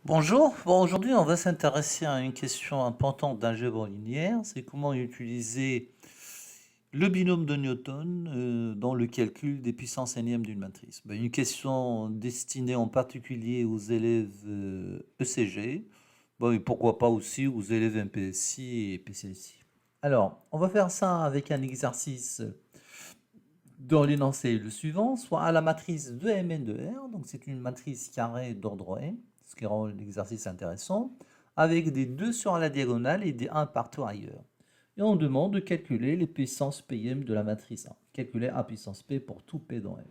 Bonjour, bon, aujourd'hui on va s'intéresser à une question importante d'algèbre linéaire, c'est comment utiliser le binôme de Newton dans le calcul des puissances énièmes d'une matrice. Ben, une question destinée en particulier aux élèves ECG, bon, et pourquoi pas aussi aux élèves MPSI et PCSI. Alors, on va faire ça avec un exercice dont l'énoncé est le suivant, soit à la matrice de Mn de R, donc c'est une matrice carrée d'ordre n, ce qui rend l'exercice intéressant, avec des 2 sur la diagonale et des 1 partout ailleurs. Et on demande de calculer les puissances Pm de la matrice A. Calculer A puissance P pour tout P dans M.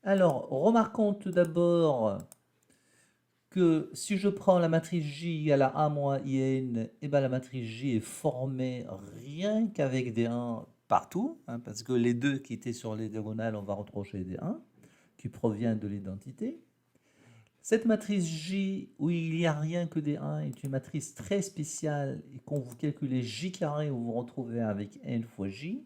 Alors, remarquons tout d'abord que si je prends la matrice J égale à A moins IN, et ben la matrice J est formée rien qu'avec des 1 partout, parce que les 2 qui étaient sur les diagonales, on va retrouver des 1 qui proviennent de l'identité. Cette matrice J, où il n'y a rien que des 1, est une matrice très spéciale, et quand vous calculez J carré, vous vous retrouvez avec N fois J.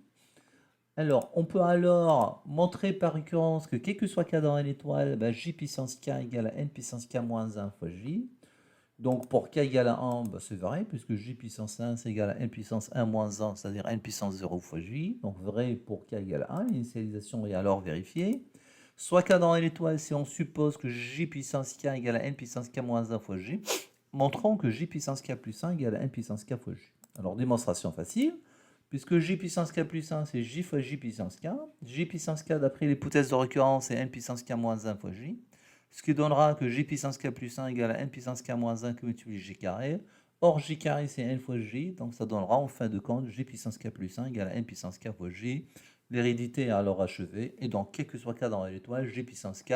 Alors, on peut alors montrer par récurrence que quel que soit k dans N étoile, J puissance k égale à N puissance k moins 1 fois J. Donc, pour k égale à 1, c'est vrai, puisque J puissance 1, c'est égal à N puissance 1 moins 1, c'est-à-dire N puissance 0 fois J. Donc, vrai pour k égale à 1, l'initialisation est alors vérifiée. Soit k dans N étoile, si on suppose que J puissance k égale à N puissance k moins 1 fois J, montrons que J puissance k plus 1 égale à N puissance k fois J. Alors, démonstration facile. Puisque J puissance k plus 1, c'est J fois J puissance k. J puissance k, d'après l'hypothèse de récurrence, c'est N puissance k moins 1 fois J. Ce qui donnera que J puissance k plus 1 égale à N puissance k moins 1 qui multiplie J carré. Or, J carré, c'est N fois J. Donc, ça donnera en fin de compte J puissance k plus 1 égale à N puissance k fois J. L'hérédité est alors achevée. Et donc, quel que soit k dans l'étoile, J puissance k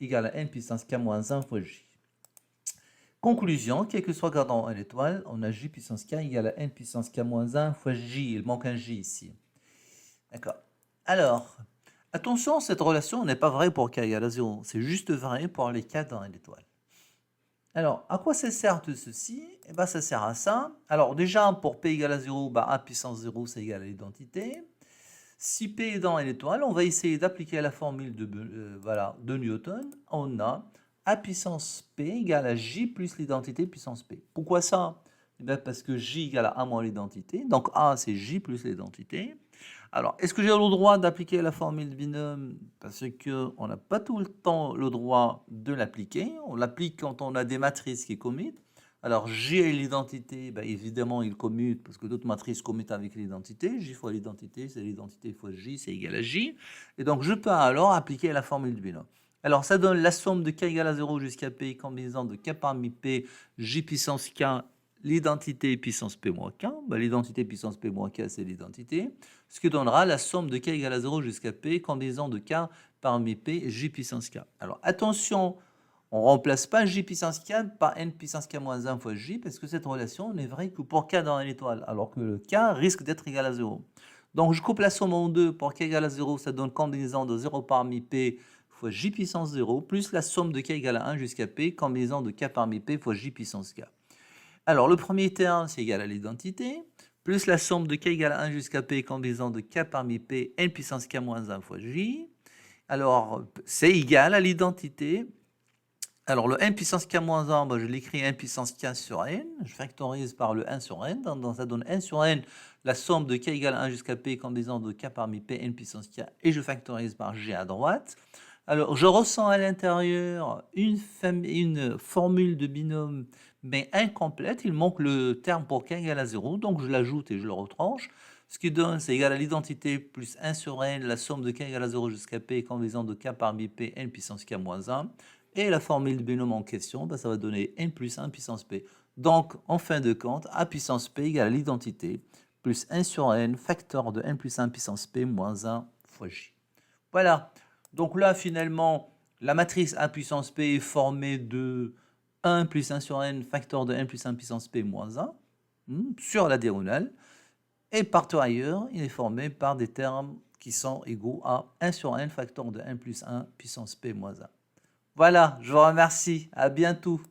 égale à N puissance k moins 1 fois J. Conclusion, quel que soit k dans l'étoile, on a J puissance k égale à N puissance k moins 1 fois J. Il manque un J ici. D'accord. Alors, attention, cette relation n'est pas vraie pour k égale à 0. C'est juste vrai pour les k dans l'étoile. Alors, à quoi ça sert tout ceci? Eh bien, ça sert à ça. Alors, déjà, pour p égale à 0, A puissance 0, c'est égal à l'identité. Si p est dans l'étoile, on va essayer d'appliquer la formule de Newton. On a A puissance P égale à J plus l'identité puissance P. Pourquoi ça? Eh bien, parce que J égale à A moins l'identité. Donc A, c'est J plus l'identité. Alors, est-ce que j'ai le droit d'appliquer la formule de binôme? Parce qu'on n'a pas tout le temps le droit de l'appliquer. On l'applique quand on a des matrices qui commutent. Alors, J est l'identité, évidemment, il commute parce que d'autres matrices commutent avec l'identité. J fois l'identité, c'est l'identité fois J, c'est égal à J. Et donc, je peux alors appliquer la formule de binôme. Alors, ça donne la somme de k égale à 0 jusqu'à p, combinaison de k parmi p, J puissance k, l'identité puissance p moins k. L'identité puissance p moins k, c'est l'identité. Ce qui donnera la somme de k égale à 0 jusqu'à p, combinaison de k parmi p, J puissance k. Alors, attention, on ne remplace pas J puissance k par N puissance k moins 1 fois J, parce que cette relation n'est vraie que pour k dans l'étoile, alors que le k risque d'être égal à 0. Donc, je coupe la somme en 2. Pour k égale à 0, ça donne combinaison de 0 parmi p fois J puissance 0, plus la somme de k égale à 1 jusqu'à p, combinaison de k parmi p fois J puissance k. Alors, le premier terme, c'est égal à l'identité, plus la somme de k égale à 1 jusqu'à p, combinaison de k parmi p, N puissance k moins 1 fois J. Alors, c'est égal à l'identité. Alors, le n puissance k moins 1, je l'écris n puissance k sur n. Je factorise par le 1 sur n. Donc, ça donne n sur n, la somme de k égale à 1 jusqu'à p, combinaison de k parmi p, n puissance k. Et je factorise par g à droite. Alors, je ressens à l'intérieur une formule de binôme, mais incomplète. Il manque le terme pour k égale à 0. Donc, je l'ajoute et je le retranche. Ce qui donne, c'est égal à l'identité plus 1 sur n, la somme de k égale à 0 jusqu'à p, combinaison de k parmi p, n puissance k moins 1. Et la formule de binôme en question, ça va donner n plus 1 puissance p. Donc, en fin de compte, a puissance p égale à l'identité plus 1 sur n, facteur de n plus 1 puissance p moins 1 fois j. Voilà. Donc là, finalement, la matrice a puissance p est formée de 1 plus 1 sur n, facteur de n plus 1 puissance p moins 1, sur la diagonale. Et partout ailleurs, il est formé par des termes qui sont égaux à 1 sur n, facteur de n plus 1 puissance p moins 1. Voilà, je vous remercie. À bientôt.